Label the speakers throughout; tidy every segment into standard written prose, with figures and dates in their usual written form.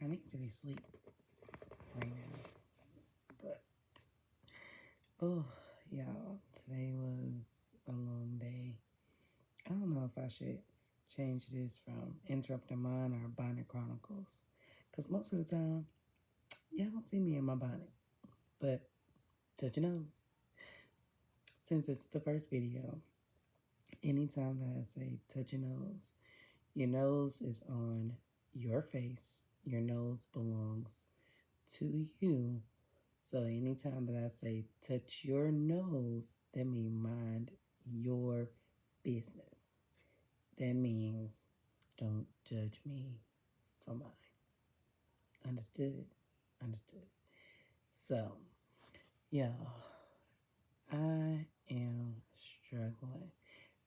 Speaker 1: I need to be asleep right now. But, oh, y'all, today was a long day. I don't know if I should change this from Interrupting Mine or Bonnet Chronicles. Because most of the time, y'all don't see me in my bonnet. But, touch your nose. Since it's the first video, anytime that I say touch your nose is on your face. Your nose belongs to you. So anytime that I say touch your nose, that means mind your business. That means don't judge me for mine. Understood? Understood. So, y'all, I am struggling.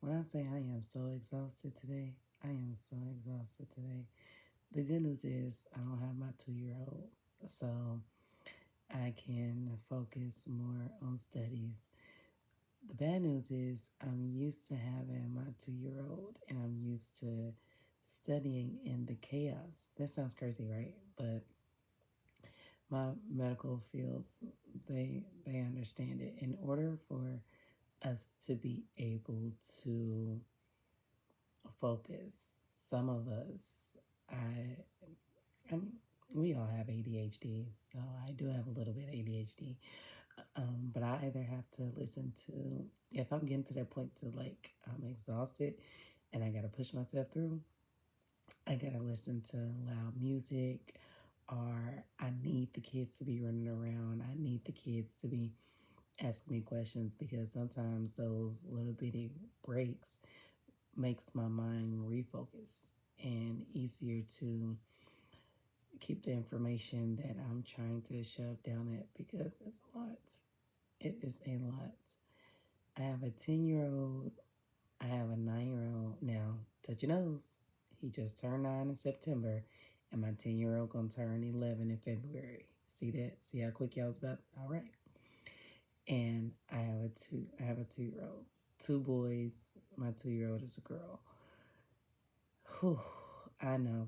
Speaker 1: When I say I am so exhausted today, I am so exhausted today. The good news is I don't have my 2-year-old, so I can focus more on studies. The bad news is I'm used to having my 2-year-old and I'm used to studying in the chaos. That sounds crazy, right? But my medical fields, they understand it. In order for us to be able to focus, some of us, I mean, we all have ADHD. Oh, I do have a little bit of ADHD. But I either have to listen to, if I'm getting to that point to like I'm exhausted and I gotta push myself through, I gotta listen to loud music, or I need the kids to be running around. I need the kids to be asking me questions because sometimes those little bitty breaks makes my mind refocus and easier to keep the information that I'm trying to shove down it because it's a lot. It is a lot. I have a 10-year-old. I have a 9-year-old. Now, touch your nose. He just turned 9 in September, and my 10-year-old gonna turn 11 in February. See that? See how quick y'all was about? All right. And I have a 2-year-old. Two boys. My 2-year-old is a girl. Whew, I know.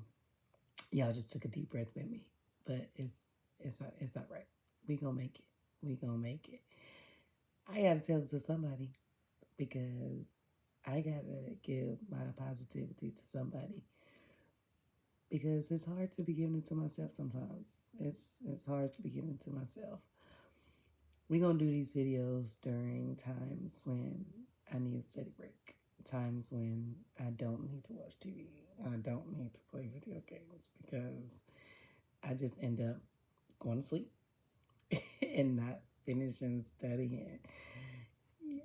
Speaker 1: Y'all just took a deep breath with me, but it's all right. We gonna make it. We gonna make it. I gotta tell it to somebody because I gotta give my positivity to somebody because it's hard to be giving it to myself sometimes. It's hard to be giving it to myself. We're gonna do these videos during times when I need a steady break. Times when I don't need to watch TV. I don't need to play video games because I just end up going to sleep and not finishing studying.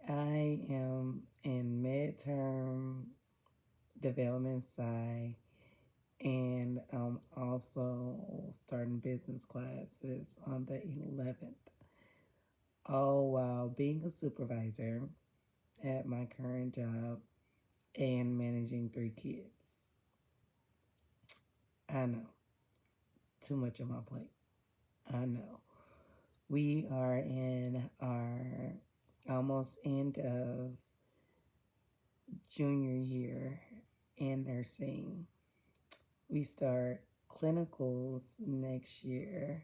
Speaker 1: I am in midterm development sci, and I'm also starting business classes on the 11th. All while being a supervisor at my current job and managing 3 kids. I know, too much on my plate. I know. We are in our almost end of junior year in nursing. We start clinicals next year,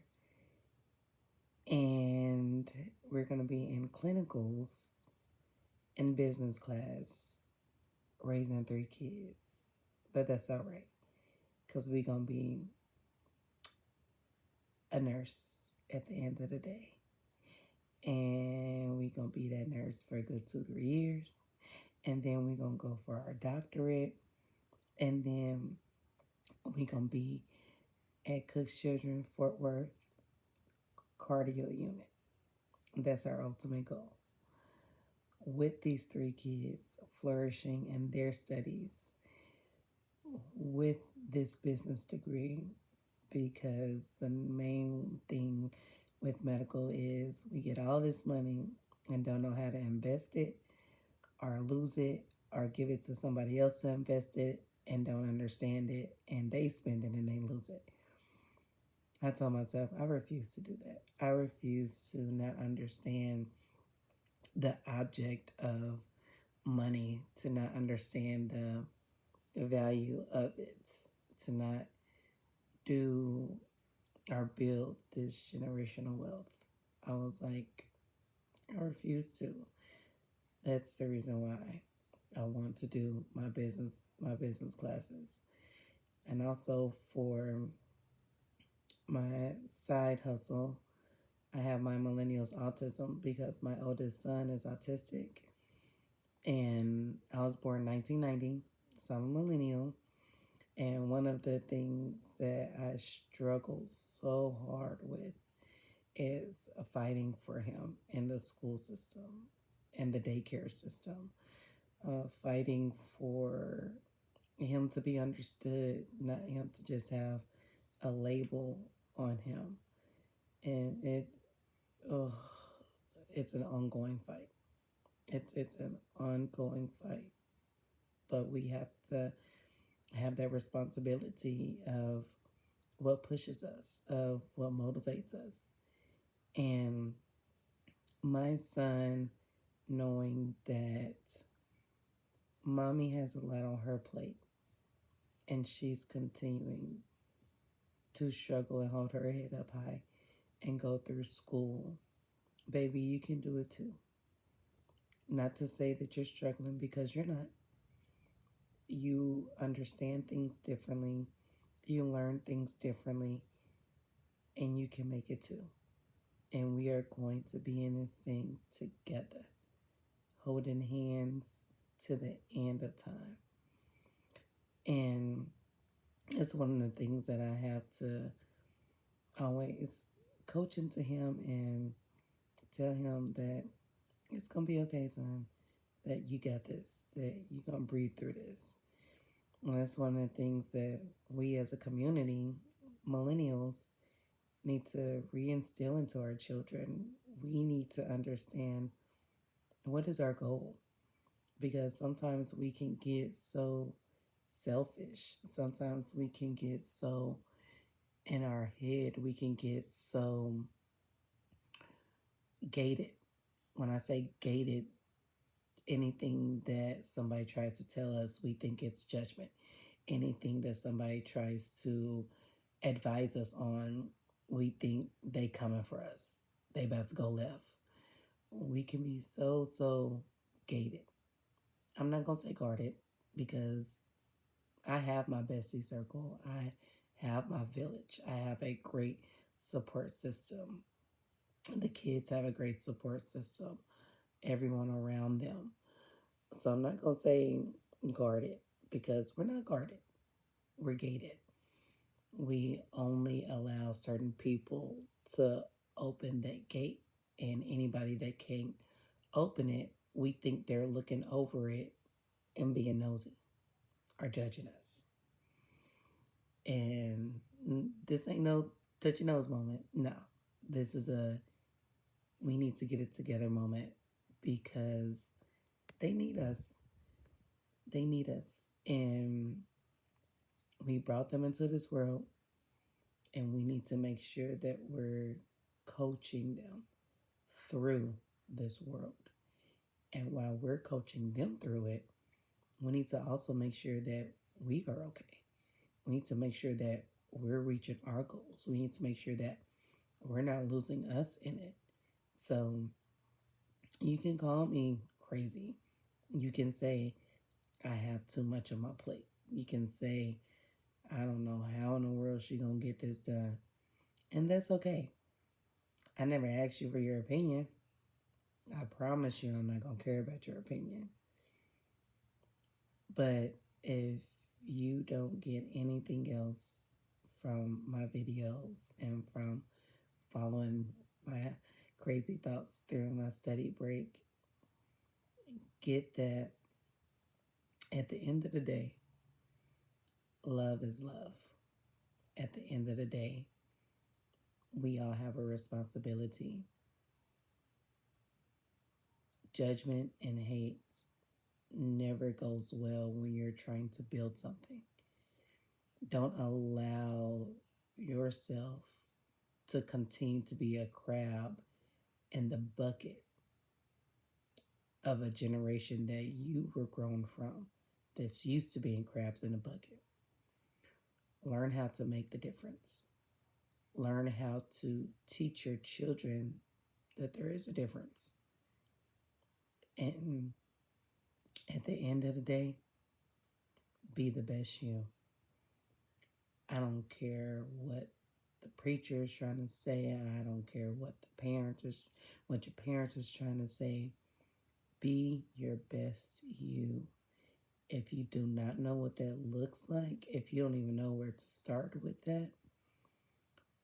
Speaker 1: and we're going to be in clinicals in business class raising 3 kids. But that's all right because we're going to be a nurse at the end of the day. And we're going to be that nurse for a good 2-3 years. And then we're going to go for our doctorate. And then we're going to be at Cook's Children Fort Worth cardio unit. That's our ultimate goal. With these 3 kids flourishing in their studies with this business degree, because the main thing with medical is we get all this money and don't know how to invest it or lose it or give it to somebody else to invest it and don't understand it and they spend it and they lose it. I told myself I refuse to do that. I refuse to not understand the object of money, to not understand the value of it, to not do or build this generational wealth. I was like, I refuse to. That's the reason why I want to do my business classes. And also for my side hustle, I have my millennials autism because my oldest son is autistic. And I was born 1990, so I'm a millennial. And one of the things that I struggle so hard with is fighting for him in the school system and the daycare system, fighting for him to be understood, not him to just have a label on him. And oh, it's an ongoing fight. It's an ongoing fight, but we have to have that responsibility of what pushes us, of what motivates us. And my son, knowing that mommy has a lot on her plate and she's continuing to struggle and hold her head up high and go through school, baby, you can do it too. Not to say that you're struggling because you're not. You understand things differently, you learn things differently, and you can make it too. And we are going to be in this thing together, holding hands to the end of time. And it's one of the things that I have to always coach into him and tell him that it's going to be okay, son, that you got this, that you're going to breathe through this. And that's one of the things that we as a community, millennials, need to reinstill into our children. We need to understand what is our goal, because sometimes we can get so selfish. Sometimes we can get so in our head. We can get so gated. When I say gated, anything that somebody tries to tell us, we think it's judgment. Anything that somebody tries to advise us on, we think they coming for us. They about to go left. We can be so gated. I'm not gonna say guarded because I have my bestie circle. I have my village. I have a great support system. The kids have a great support system. Everyone around them. So I'm not gonna say guarded because we're not guarded. We're gated. We only allow certain people to open that gate, and anybody that can't open it, we think they're looking over it and being nosy or judging us. And this ain't no touch your nose moment. No, this is a we need to get it together moment because they need us. They need us. And we brought them into this world, and we need to make sure that we're coaching them through this world. And while we're coaching them through it, we need to also make sure that we are okay. We need to make sure that we're reaching our goals. We need to make sure that we're not losing us in it. So you can call me crazy. You can say I have too much on my plate. You can say I don't know how in the world she gonna get this done. And that's okay. I never asked you for your opinion. I promise you I'm not gonna care about your opinion. But if you don't get anything else from my videos and from following my crazy thoughts during my study break, get that at the end of the day, love is love. At the end of the day, we all have a responsibility. Judgment and hate never goes well when you're trying to build something. Don't allow yourself to continue to be a crab in the bucket of a generation that you were grown from that's used to being crabs in a bucket. Learn how to make the difference. Learn how to teach your children that there is a difference. And at the end of the day, be the best you. I don't care what the preacher is trying to say. I don't care what your parents is trying to say. Be your best you. If you do not know what that looks like, if you don't even know where to start with that,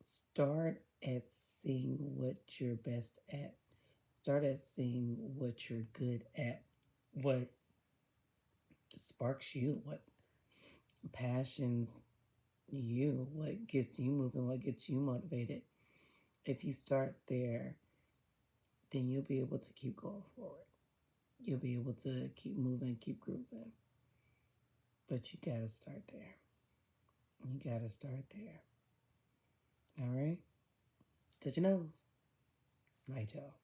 Speaker 1: start at seeing what you're best at. Start at seeing what you're good at, what sparks you, what passions you, what gets you moving, what gets you motivated. If you start there, then you'll be able to keep going forward. You'll be able to keep moving, keep grooving. But you gotta start there. You gotta start there. All right? Touch your nose. Night, y'all.